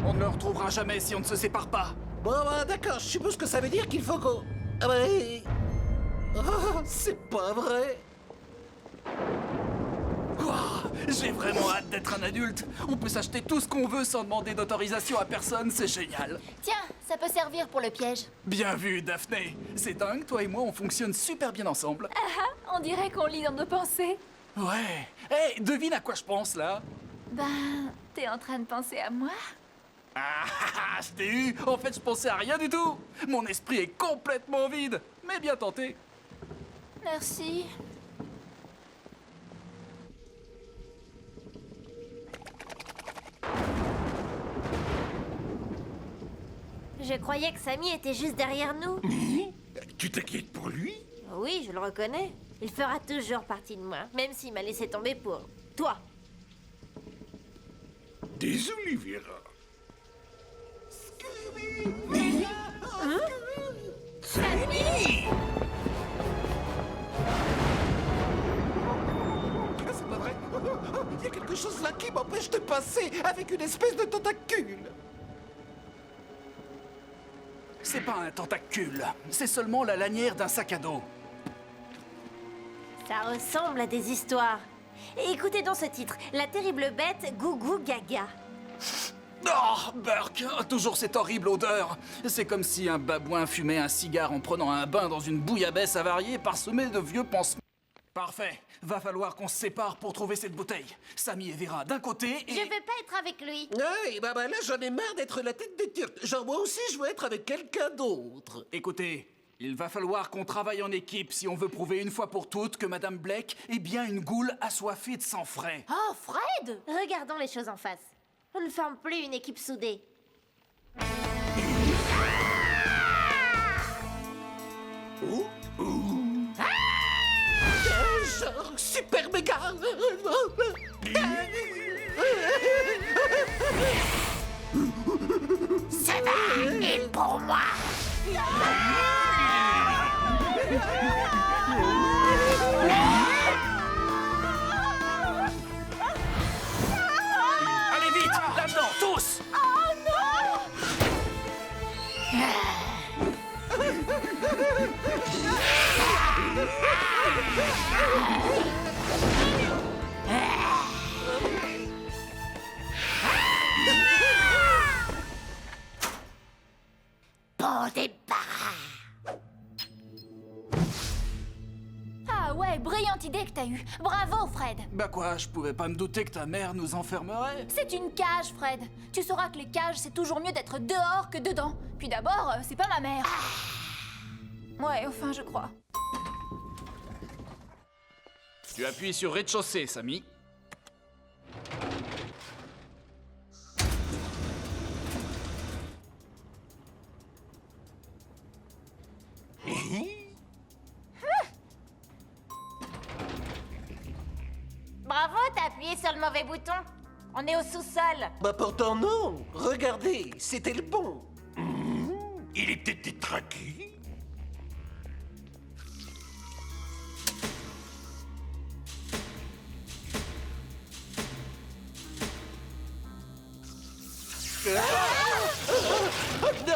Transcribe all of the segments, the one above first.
On ne le retrouvera jamais si on ne se sépare pas. Bon, d'accord, je suppose que ça veut dire qu'il faut qu'on... Ah bah... Oh, c'est pas vrai. Ouah, j'ai vraiment hâte d'être un adulte. On peut s'acheter tout ce qu'on veut sans demander d'autorisation à personne, c'est génial. Tiens, ça peut servir pour le piège. Bien vu, Daphné. C'est dingue, toi et moi, on fonctionne super bien ensemble. On dirait qu'on lit dans nos pensées. Ouais. Hé, devine à quoi je pense, là? Ben, t'es en train de penser à moi? Ah, je t'ai eu. En fait, je pensais à rien du tout. Mon esprit est complètement vide. Mais bien tenté. Merci. Je croyais que Samy était juste derrière nous. Tu t'inquiètes pour lui? Oui, je le reconnais. Il fera toujours partie de moi, même s'il m'a laissé tomber pour toi. Désolé, Vera. Samy! Ah, c'est pas vrai. Il y a quelque chose là qui m'empêche de passer avec une espèce de tentacule. C'est pas un tentacule. C'est seulement la lanière d'un sac à dos. Ça ressemble à des histoires. Et écoutez donc ce titre, La terrible bête Gougou Gaga. Oh, Burk, toujours cette horrible odeur. C'est comme si un babouin fumait un cigare en prenant un bain dans une bouillabaisse avariée parsemée de vieux pansements. Parfait. Va falloir qu'on se sépare pour trouver cette bouteille. Samy et Vera d'un côté et... Je veux pas être avec lui. Ouais, bah là, j'en ai marre d'être la tête des Turcs. Genre, moi aussi, je veux être avec quelqu'un d'autre. Écoutez, il va falloir qu'on travaille en équipe si on veut prouver une fois pour toutes que Madame Blake est bien une goule assoiffée de sang frais. Oh, Fred! Regardons les choses en face. On ne forme plus une équipe soudée. Genre, super méga. Ça va! Et pour moi! Allez vite, là-dedans, tous! Bon débarras! Ah ouais, brillante idée que t'as eue. Bravo, Fred. Bah quoi, je pouvais pas me douter que ta mère nous enfermerait. C'est une cage, Fred. Tu sauras que les cages, c'est toujours mieux d'être dehors que dedans. Puis d'abord, c'est pas ma mère. Ouais, enfin, je crois. Tu appuies sur rez-de-chaussée, Samy. Bravo, t'as appuyé sur le mauvais bouton. On est au sous-sol. Bah pourtant non. Regardez, c'était le bon. Il était détraqué. Non.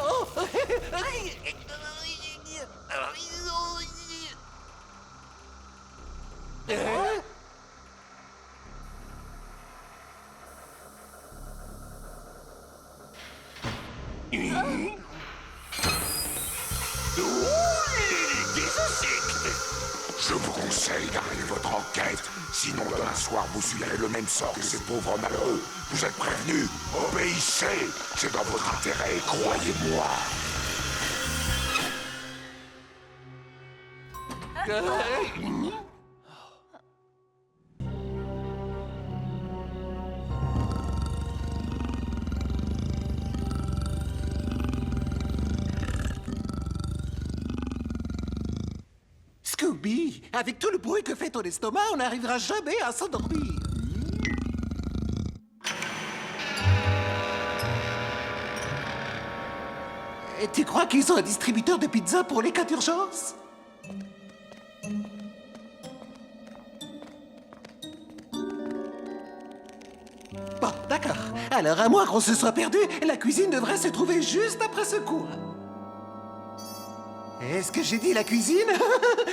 Hein? Je vous conseille d'arrêter votre enquête, sinon demain soir vous suivrez le même sort que ces pauvres malheureux. Vous êtes prévenus, obéissez, c'est dans votre intérêt, croyez-moi. Scooby, avec tout le bruit que fait ton estomac, on n'arrivera jamais à s'endormir. Et tu crois qu'ils ont un distributeur de pizza pour les cas d'urgence? Bon, d'accord. Alors, à moins qu'on se soit perdu, la cuisine devrait se trouver juste après ce coin. Est-ce que j'ai dit la cuisine?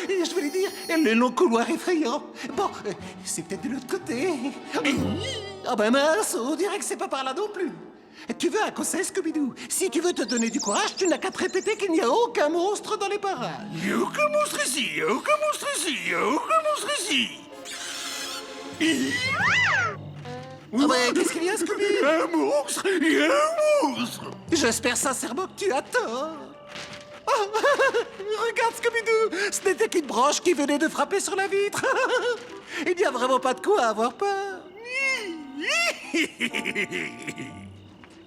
Je voulais dire le long couloir effrayant. Bon, c'est peut-être de l'autre côté. Ah ben mince, on dirait que c'est pas par là non plus. Tu veux un conseil, Scooby-Doo? Si tu veux te donner du courage, tu n'as qu'à te répéter qu'il n'y a aucun monstre dans les parages. Il y a aucun monstre ici, il y a aucun monstre ici, il y a aucun monstre ici. Ah ben, qu'est-ce qu'il y a, Scooby? Un monstre, il y a un monstre. J'espère sincèrement que tu as tort. Oh, regarde, Scooby-Doo, ce n'était qu'une branche qui venait de frapper sur la vitre. Il n'y a vraiment pas de quoi avoir peur.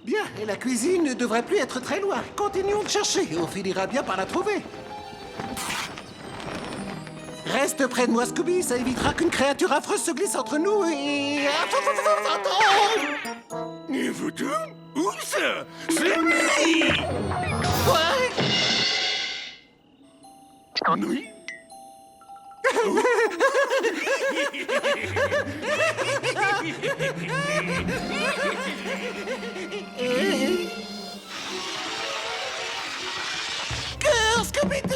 Bien, et la cuisine ne devrait plus être très loin. Continuons de chercher, on finira bien par la trouver. Reste près de moi, Scooby, ça évitera qu'une créature affreuse se glisse entre nous et... Et vous deux? Où ça? C'est lui! Ouais. Oui? Cœur, Scooby-Doo!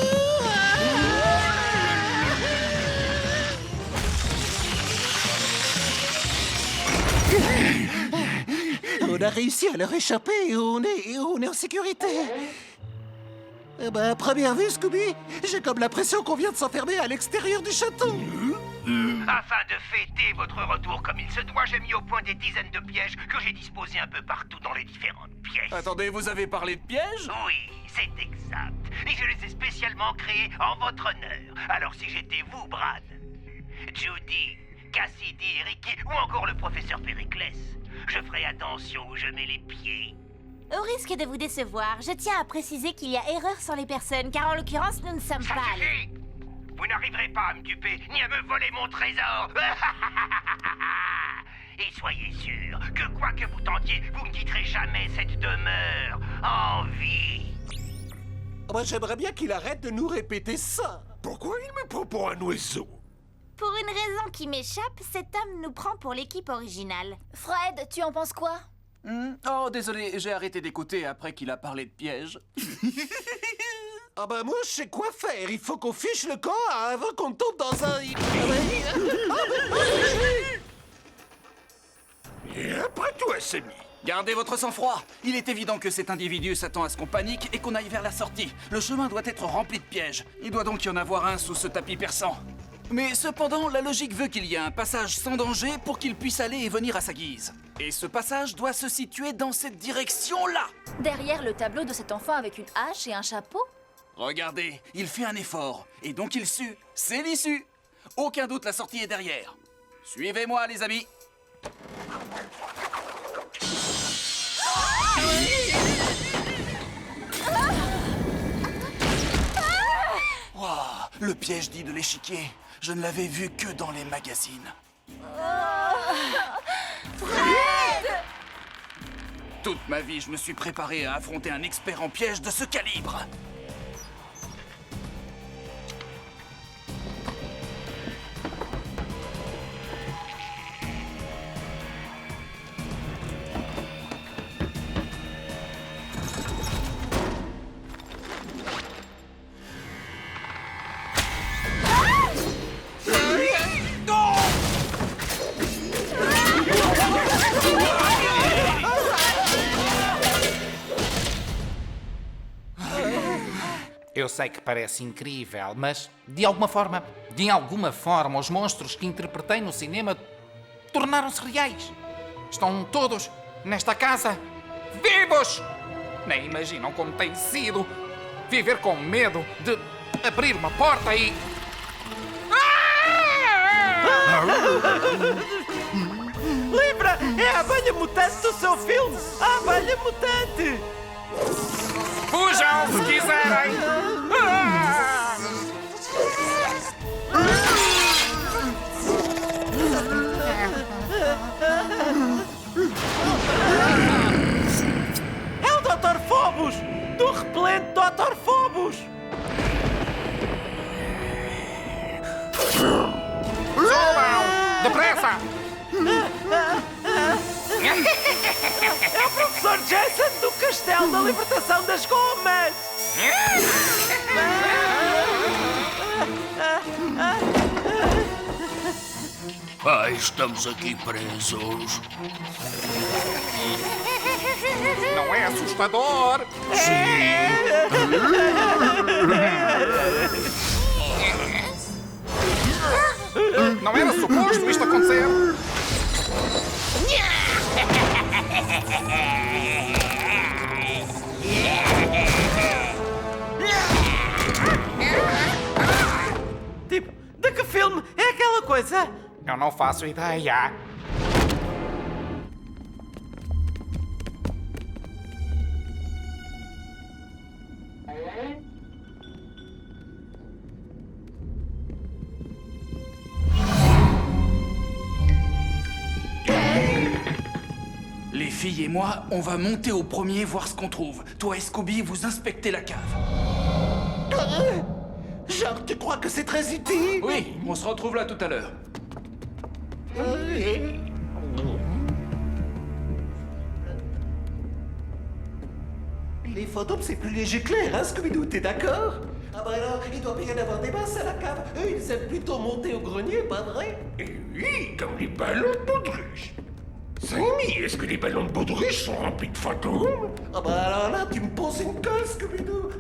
On a réussi à leur échapper et on est en sécurité. Eh ben, à première vue, Scooby, j'ai comme l'impression qu'on vient de s'enfermer à l'extérieur du château. Afin de fêter votre retour comme il se doit, j'ai mis au point des dizaines de pièges que j'ai disposés un peu partout dans les différentes pièces. Attendez, vous avez parlé de pièges? Oui, c'est exact. Et je les ai spécialement créés en votre honneur. Alors si j'étais vous, Brad, Judy, Cassidy, Ricky ou encore le professeur Périclès, je ferais attention où je mets les pieds. Au risque de vous décevoir, je tiens à préciser qu'il y a erreur sur les personnes, car en l'occurrence, nous ne sommes Ça pas allés. suffit! Vous n'arriverez pas à me duper, ni à me voler mon trésor. Et soyez sûr que quoi que vous tentiez, vous ne quitterez jamais cette demeure en vie. Moi, j'aimerais bien qu'il arrête de nous répéter ça. Pourquoi il me prend pour un oiseau? Pour une raison qui m'échappe, cet homme nous prend pour l'équipe originale. Fred, tu en penses quoi? Oh, désolé, j'ai arrêté d'écouter après qu'il a parlé de pièges. Ah ben moi, je sais quoi faire. Il faut qu'on fiche le camp avant qu'on tombe dans un... Et après toi, Sammy. Gardez votre sang-froid. Il est évident que cet individu s'attend à ce qu'on panique et qu'on aille vers la sortie. Le chemin doit être rempli de pièges. Il doit donc y en avoir un sous ce tapis perçant. Mais cependant, la logique veut qu'il y ait un passage sans danger pour qu'il puisse aller et venir à sa guise. Et ce passage doit se situer dans cette direction-là. Derrière le tableau de cet enfant avec une hache et un chapeau? Regardez, il fait un effort. Et donc il sue. C'est l'issue. Aucun doute, la sortie est derrière. Suivez-moi, les amis. Wouah, le piège dit de l'échiquier. Je ne l'avais vu que dans les magazines. Toute ma vie, je me suis préparé à affronter un expert en pièges de ce calibre. Eu sei que parece incrível, mas de alguma forma, os monstros que interpretei no cinema tornaram-se reais. Estão todos nesta casa vivos! Nem imaginam como tem sido viver com medo de abrir uma porta e... Libra! É a abelha mutante do seu filme! A abelha mutante! Fujam se quiserem! É o Dr. Phobos! Do repelente Dr. Phobos! Subam! Depressa! castelo da libertação das gomas! Estamos aqui presos. Não é assustador? Não era suposto isto acontecer? Tipo, de que filme é aquela coisa? Eu não faço ideia. Les filles et moi, on va monter au premier voir ce qu'on trouve. Toi et Scooby, vous inspectez la cave. Genre, tu crois que c'est très utile? Oui, on se retrouve là tout à l'heure. Les fantômes, c'est plus léger que l'air, hein, Scooby-Doo, t'es d'accord? Ah bah alors, il doit bien y en avoir des masses à la cave. Eux, ils aiment plutôt monter au grenier, pas vrai? Et oui, comme les ballons de baudruche. Sammy, est-ce que les ballons de baudruche sont remplis de fantômes? Ah bah alors là, tu me poses une colle, Scooby-Doo.